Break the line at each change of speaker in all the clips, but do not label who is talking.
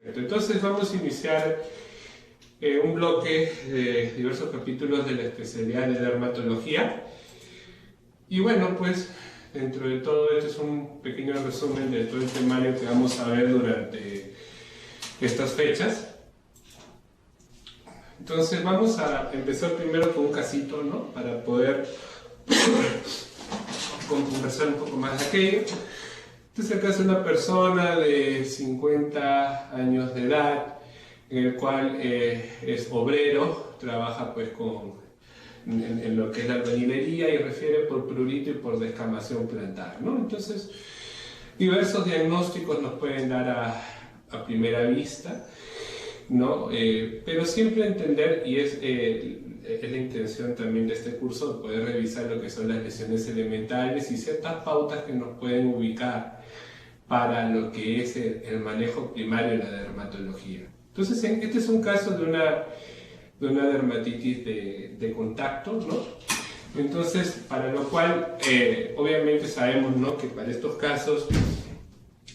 Entonces vamos a iniciar un bloque de diversos capítulos de la especialidad de dermatología. Y bueno, pues dentro de todo esto es un pequeño resumen de todo el temario que vamos a ver durante estas fechas. Entonces vamos a empezar primero con un casito, ¿no? Para poder conversar un poco más de aquello. Este es el caso de una persona de 50 años de edad, en el cual es obrero, trabaja pues en lo que es la albañilería y refiere por prurito y por descamación plantar, ¿no? Entonces, diversos diagnósticos nos pueden dar a primera vista, ¿no? Pero siempre entender, y es la intención también de este curso, poder revisar lo que son las lesiones elementales y ciertas pautas que nos pueden ubicar para lo que es el manejo primario de la dermatología. Entonces, este es un caso de una dermatitis de contacto, ¿no? Entonces, para lo cual, obviamente sabemos, ¿no?, que para estos casos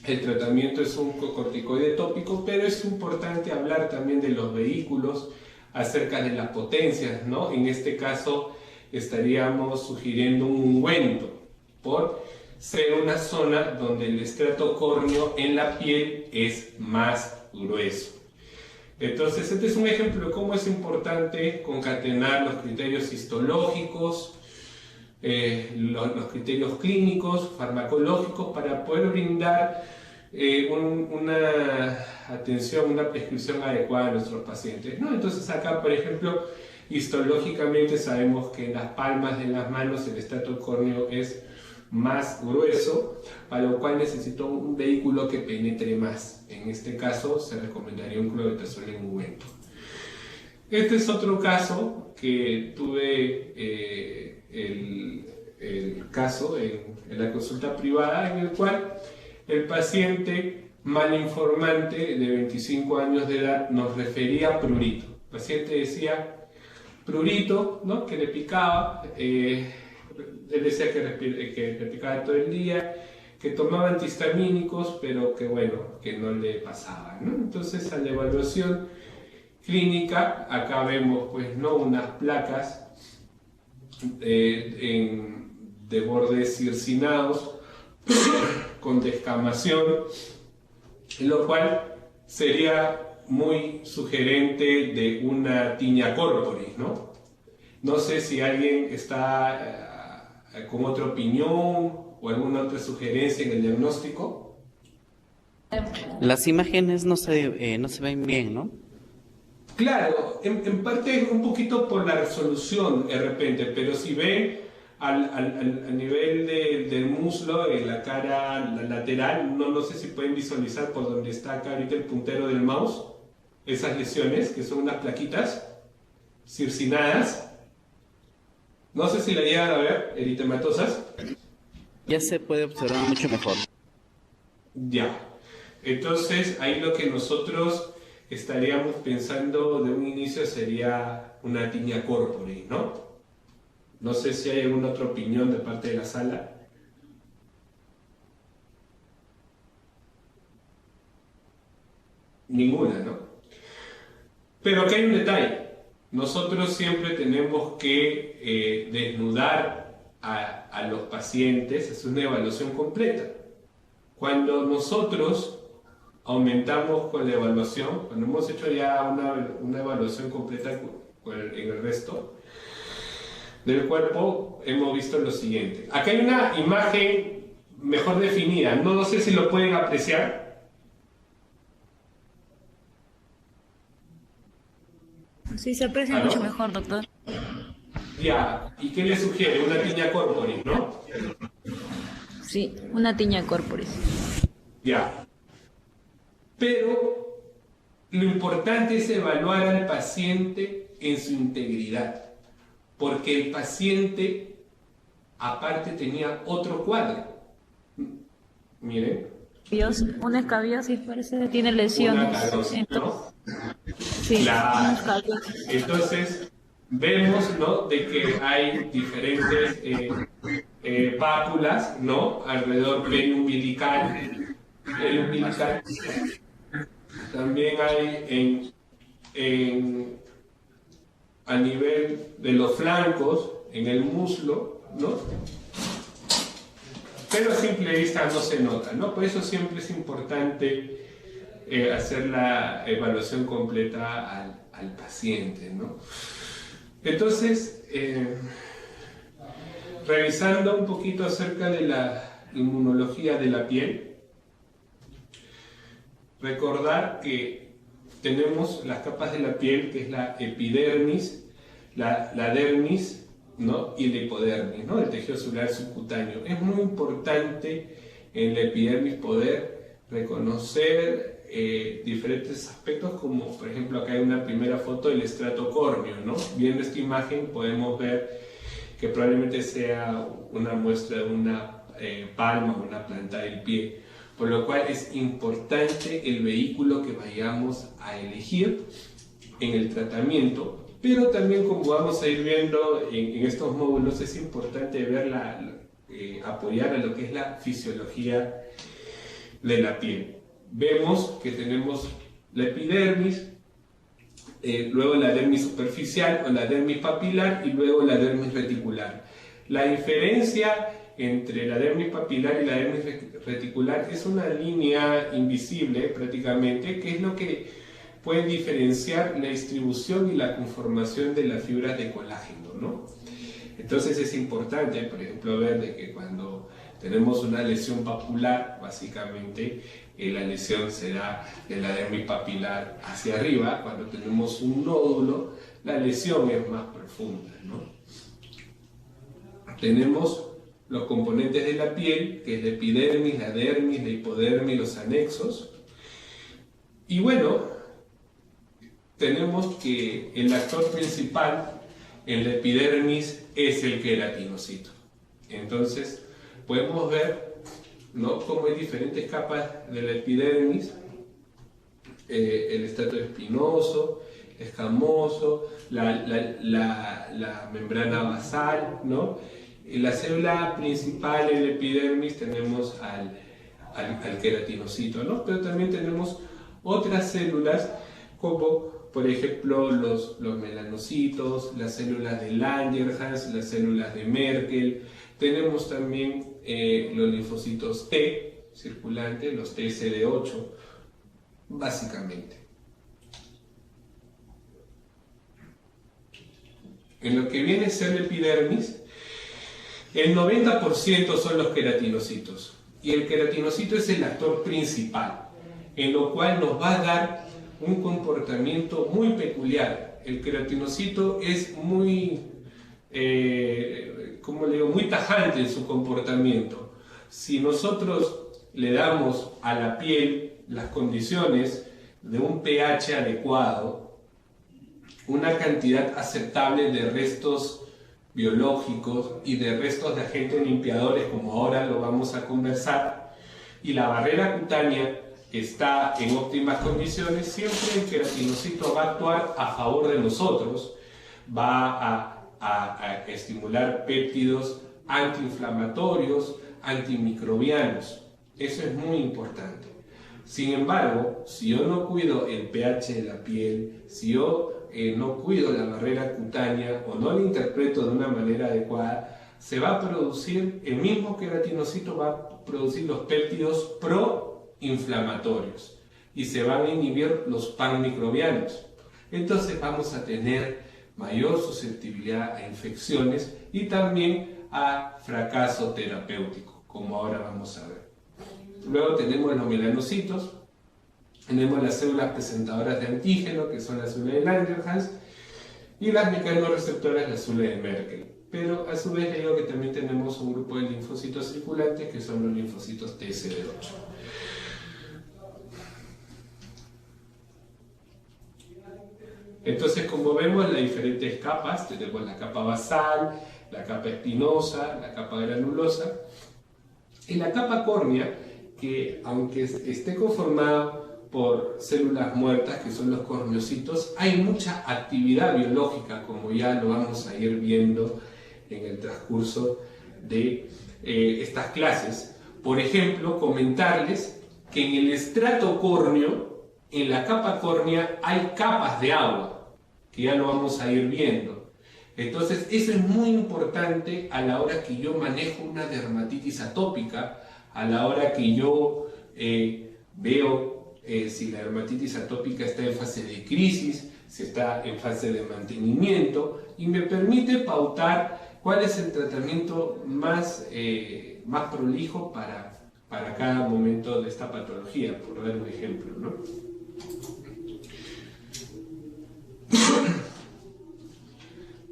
el tratamiento es un corticoide tópico, pero es importante hablar también de los vehículos acerca de las potencias, ¿no? En este caso estaríamos sugiriendo un ungüento por ser una zona donde el estrato córneo en la piel es más grueso. Entonces, este es un ejemplo de cómo es importante concatenar los criterios histológicos, los criterios clínicos, farmacológicos, para poder brindar una atención, una prescripción adecuada a nuestros pacientes, ¿no? Entonces acá, por ejemplo, histológicamente sabemos que en las palmas de las manos el estrato córneo es más grueso, para lo cual necesito un vehículo que penetre más. En este caso se recomendaría un clobetasol en ungüento. Este es otro caso que tuve el caso en la consulta privada, en el cual el paciente malinformante de 25 años de edad nos refería a prurito. El paciente decía prurito, ¿no?, que le picaba. Él decía que le picaba todo el día, que tomaba antihistamínicos, pero que bueno, que no le pasaba, ¿no? Entonces, a la evaluación clínica, acá vemos pues, ¿no?, unas placas de bordes circinados con descamación, lo cual sería muy sugerente de una tinea corporis, ¿no? No sé si alguien está con otra opinión o alguna otra sugerencia en el diagnóstico.
Las imágenes no se ven bien, ¿no?
Claro, en parte un poquito por la resolución de repente, pero si ven al nivel del muslo, en la cara la lateral, no sé si pueden visualizar por donde está acá ahorita el puntero del mouse, esas lesiones que son unas plaquitas circinadas. No sé si la llegan a ver, eritematosas.
Ya se puede observar mucho mejor.
Ya. Entonces, ahí lo que nosotros estaríamos pensando de un inicio sería una tinea corporis, ¿no? No sé si hay alguna otra opinión de parte de la sala. Ninguna, ¿no? Pero aquí hay un detalle. Nosotros siempre tenemos que desnudar a los pacientes, es una evaluación completa. Cuando nosotros aumentamos con la evaluación, cuando hemos hecho ya una evaluación completa en el resto del cuerpo, hemos visto lo siguiente. Acá hay una imagen mejor definida, no sé si lo pueden apreciar.
Sí, se aprecia mucho mejor, doctor.
Ya, ¿y qué le sugiere? Una tinea corporis, ¿no?
Sí, una tinea corporis.
Ya. Pero lo importante es evaluar al paciente en su integridad, porque el paciente aparte tenía otro cuadro. Miren.
Una escabiosis, parece que tiene lesiones.
Una escabiosis, ¿no?
Sí,
Claro.
una escabiosis.
Entonces, vemos, ¿no?, de que hay diferentes pápulas, ¿no?, alrededor del umbilical. El umbilical También hay a nivel de los flancos, en el muslo, ¿no? Pero a simple vista no se nota, ¿no? Por eso siempre es importante hacer la evaluación completa al paciente, ¿no? Entonces, revisando un poquito acerca de la inmunología de la piel, recordar que tenemos las capas de la piel, que es la epidermis, la dermis, ¿no? Y la hipodermis, ¿no? El tejido celular subcutáneo. Es muy importante en la epidermis poder reconocer diferentes aspectos, como por ejemplo acá hay una primera foto del estrato córneo, ¿no? Viendo esta imagen podemos ver que probablemente sea una muestra de una palma o una planta del pie, por lo cual es importante el vehículo que vayamos a elegir en el tratamiento. Pero también, como vamos a ir viendo en estos módulos, es importante ver apoyar a lo que es la fisiología de la piel. Vemos que tenemos la epidermis, luego la dermis superficial o la dermis papilar y luego la dermis reticular. La diferencia entre la dermis papilar y la dermis reticular es una línea invisible prácticamente, que es lo que puede diferenciar la distribución y la conformación de las fibras de colágeno, ¿no? Entonces es importante, por ejemplo, ver de que cuando tenemos una lesión papular, básicamente la lesión se da de la dermis papilar hacia arriba. Cuando tenemos un nódulo, la lesión es más profunda, ¿no? Tenemos los componentes de la piel, que es la epidermis, la dermis, la hipodermis, los anexos. Y bueno, tenemos que el actor principal en la epidermis es el queratinocito. Entonces, podemos ver, ¿no?, cómo hay diferentes capas de la epidermis, el estrato espinoso, escamoso, la membrana basal, ¿no? En la célula principal en la epidermis tenemos al queratinocito, ¿no? Pero también tenemos otras células como por ejemplo los melanocitos, las células de Langerhans, las células de Merkel. Tenemos también los linfocitos T circulantes, los TCD8, básicamente. En lo que viene a ser la epidermis, el 90% son los queratinocitos. Y el queratinocito es el actor principal, en lo cual nos va a dar un comportamiento muy peculiar. El queratinocito es muy, muy tajante en su comportamiento. Si nosotros le damos a la piel las condiciones de un pH adecuado, una cantidad aceptable de restos biológicos y de restos de agentes limpiadores, como ahora lo vamos a conversar, y la barrera cutánea está en óptimas condiciones, siempre el queratinocito va a actuar a favor de nosotros, va a estimular péptidos antiinflamatorios, antimicrobianos. Eso es muy importante. Sin embargo, si yo no cuido el pH de la piel, si yo no cuido la barrera cutánea o no la interpreto de una manera adecuada, se va a producir, el mismo queratinocito va a producir los péptidos proinflamatorios y se van a inhibir los panmicrobianos. Entonces vamos a tener mayor susceptibilidad a infecciones y también a fracaso terapéutico, como ahora vamos a ver. Luego tenemos los melanocitos, tenemos las células presentadoras de antígeno, que son las células de Langerhans, y las mecanorreceptoras, las células de Merkel. Pero a su vez le digo que también tenemos un grupo de linfocitos circulantes, que son los linfocitos TCD8. Entonces, como vemos, las diferentes capas, tenemos la capa basal, la capa espinosa, la capa granulosa, y la capa córnea, que aunque esté conformada por células muertas, que son los corneocitos, hay mucha actividad biológica, como ya lo vamos a ir viendo en el transcurso de estas clases. Por ejemplo, comentarles que en el estrato córneo en la capa córnea hay capas de agua, que ya lo vamos a ir viendo. Entonces, eso es muy importante a la hora que yo manejo una dermatitis atópica, a la hora que yo veo si la dermatitis atópica está en fase de crisis, si está en fase de mantenimiento, y me permite pautar cuál es el tratamiento más prolijo para cada momento de esta patología, por dar un ejemplo, ¿no?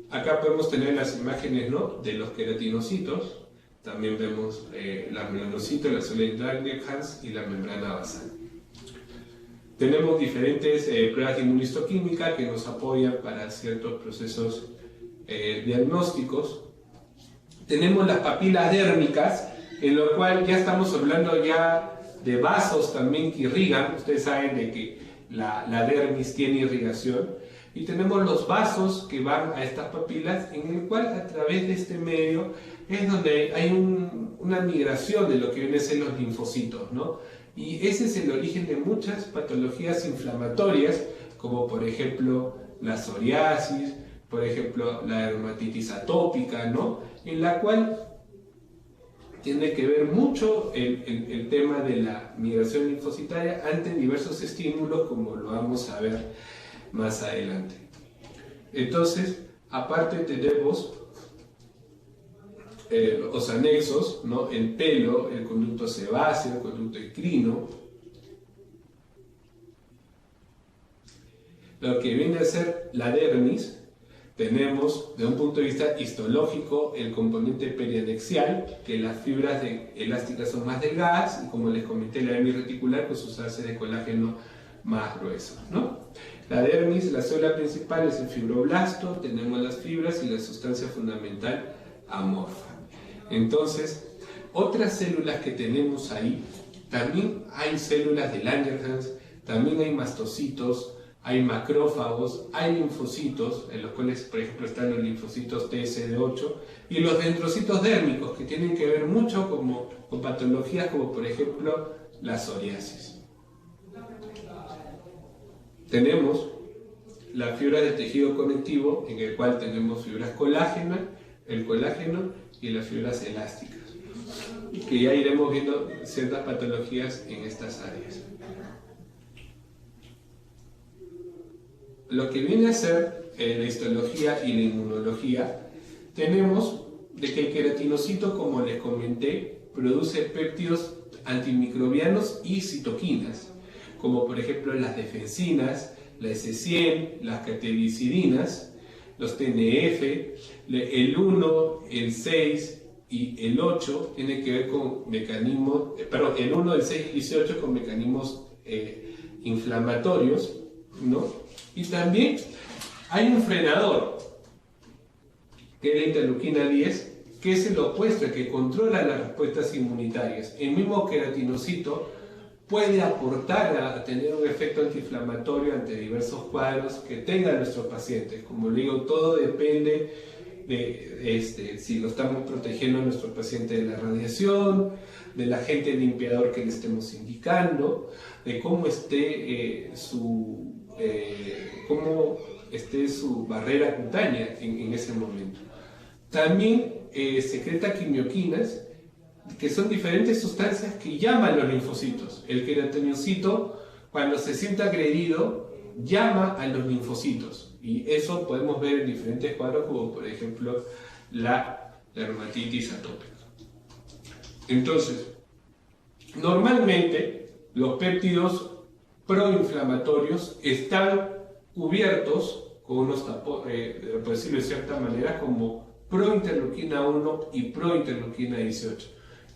Acá podemos tener las imágenes, ¿no?, de los queratinocitos. También vemos la melanocitos, la célula Langerhans y la membrana basal. Tenemos diferentes pruebas de inmunistoquímica que nos apoyan para ciertos procesos diagnósticos. Tenemos las papilas dérmicas, en lo cual ya estamos hablando ya de vasos también que irrigan. Ustedes saben de que la dermis tiene irrigación. Y tenemos los vasos que van a estas papilas, en el cual a través de este medio es donde hay una migración de lo que vienen a ser los linfocitos, ¿no? Y ese es el origen de muchas patologías inflamatorias, como por ejemplo la psoriasis, por ejemplo la dermatitis atópica, ¿no?, en la cual tiene que ver mucho el tema de la migración linfocitaria ante diversos estímulos, como lo vamos a ver más adelante. Entonces, aparte tenemos los anexos, ¿no?, el pelo, el conducto sebáceo, el conducto endocrino. Lo que viene a ser la dermis, tenemos de un punto de vista histológico el componente perianexial, que las fibras elásticas son más delgadas, y como les comenté, la dermis reticular con sus haces de colágeno más gruesos, ¿no? La dermis, la célula principal es el fibroblasto, tenemos las fibras y la sustancia fundamental amorfa. Entonces, otras células que tenemos ahí, también hay células de Langerhans, también hay mastocitos, hay macrófagos, hay linfocitos, en los cuales, por ejemplo, están los linfocitos TSD8, y los dendrocitos dérmicos, que tienen que ver mucho con patologías como, por ejemplo, la psoriasis. Tenemos la fibra de tejido conectivo, en el cual tenemos fibras colágeno, el colágeno y las fibras elásticas, que ya iremos viendo ciertas patologías en estas áreas. Lo que viene a ser la histología y la inmunología, tenemos de que el queratinocito, como les comenté, produce péptidos antimicrobianos y citoquinas, como por ejemplo las defensinas, la S100, las catequicidinas, los TNF, el 1, el 6 y el 8 tienen que ver con mecanismos, el 1, el 6 y el 18 con mecanismos inflamatorios, ¿no? Y también hay un frenador, que es la interleuquina 10, que es el opuesto, el que controla las respuestas inmunitarias. El mismo queratinocito puede aportar a tener un efecto antiinflamatorio ante diversos cuadros que tengan nuestros pacientes. Como le digo, todo depende de si lo estamos protegiendo a nuestro paciente de la radiación, del agente limpiador que le estemos indicando, de cómo esté su barrera cutánea en ese momento. También secreta quimioquinas, que son diferentes sustancias que llaman los linfocitos. El queratinocito, cuando se siente agredido, llama a los linfocitos, y eso podemos ver en diferentes cuadros, como por ejemplo la dermatitis atópica. Entonces, normalmente los péptidos proinflamatorios están cubiertos con unos tapones, por decirlo de cierta manera, como prointerleuquina 1 y prointerleuquina 18,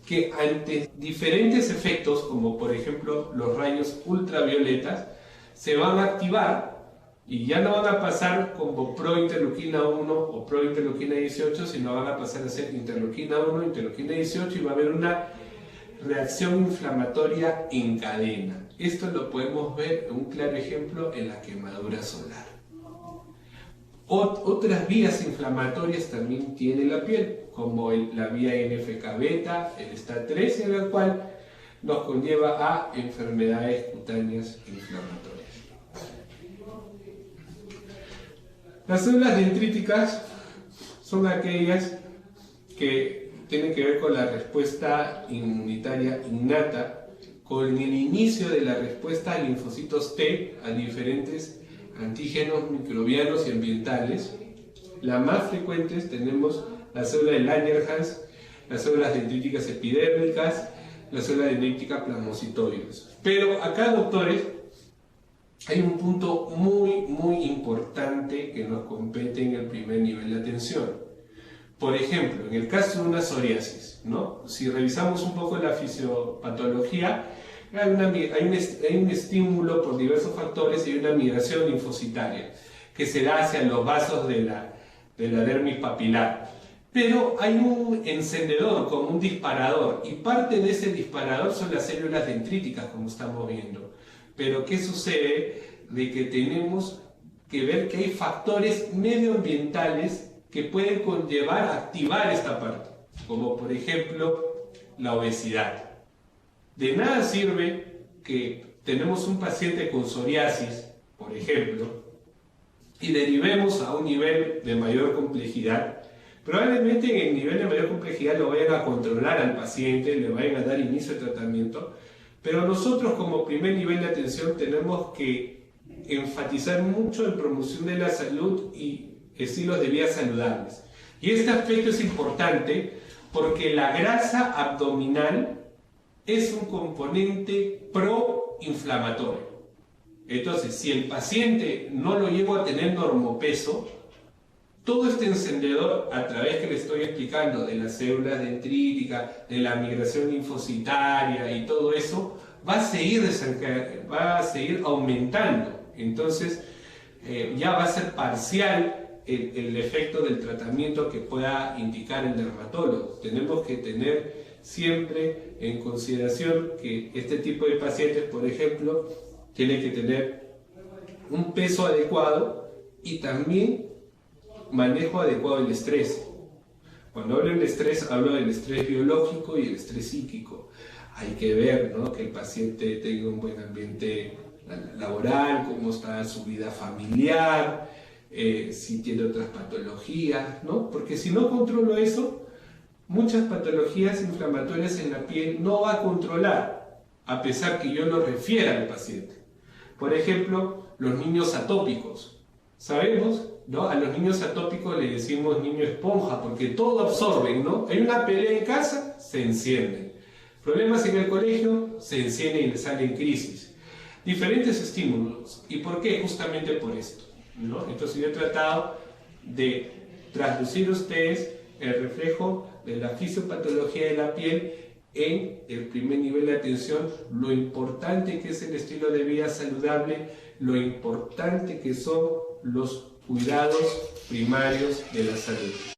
que ante diferentes efectos, como por ejemplo los rayos ultravioletas, se van a activar y ya no van a pasar como prointerleuquina 1 o prointerleuquina 18, sino van a pasar a ser interleuquina 1, interleuquina 18, y va a haber una reacción inflamatoria en cadena. Esto lo podemos ver, un claro ejemplo, en la quemadura solar. Otras vías inflamatorias también tiene la piel, como la vía NFK-beta, el STAT3, en la cual nos conlleva a enfermedades cutáneas inflamatorias. Las células dendríticas son aquellas que tienen que ver con la respuesta inmunitaria innata, con el inicio de la respuesta a linfocitos T a diferentes antígenos microbianos y ambientales. Las más frecuentes tenemos la célula de Langerhans, las células dendríticas epidérmicas, las células dendríticas plasmocitoides. Pero acá, doctores, hay un punto muy importante que nos compete en el primer nivel de atención. Por ejemplo, en el caso de una psoriasis, ¿no? Si revisamos un poco la fisiopatología, hay un estímulo por diversos factores y hay una migración linfocitaria que se da hacia los vasos de la dermis papilar. Pero hay un encendedor, como un disparador, y parte de ese disparador son las células dendríticas, como estamos viendo. Pero ¿qué sucede? De que tenemos que ver que hay factores medioambientales que pueden conllevar a activar esta parte, como por ejemplo la obesidad. De nada sirve que tenemos un paciente con psoriasis, por ejemplo, y derivemos a un nivel de mayor complejidad. Probablemente en el nivel de mayor complejidad lo vayan a controlar al paciente, le vayan a dar inicio al tratamiento, pero nosotros como primer nivel de atención tenemos que enfatizar mucho en promoción de la salud y estilos de vida saludables. Y este aspecto es importante porque la grasa abdominal es un componente proinflamatorio. Entonces, si el paciente no lo lleva a tener normopeso, todo este encendedor, a través que le estoy explicando de las células dendríticas, de la migración linfocitaria y todo eso, va a seguir aumentando. Entonces, ya va a ser parcial el efecto del tratamiento que pueda indicar el dermatólogo. Tenemos que tener siempre en consideración que este tipo de pacientes, por ejemplo, tienen que tener un peso adecuado y también manejo adecuado del estrés. Cuando hablo del estrés, hablo del estrés biológico y el estrés psíquico. Hay que ver, ¿no?, que el paciente tenga un buen ambiente laboral, cómo está su vida familiar, si tiene otras patologías, ¿no? Porque si no controlo eso, muchas patologías inflamatorias en la piel no va a controlar, a pesar que yo lo refiera al paciente. Por ejemplo, los niños atópicos. Sabemos, ¿no? A los niños atópicos le decimos niño esponja, porque todo absorben, ¿no? Hay una pelea en casa, se encienden. Problemas en el colegio, se encienden y les salen crisis. Diferentes estímulos. ¿Y por qué? Justamente por esto, ¿no? Entonces yo he tratado de traducir a ustedes el reflejo de la fisiopatología de la piel en el primer nivel de atención, lo importante que es el estilo de vida saludable, lo importante que son los cuidados primarios de la salud.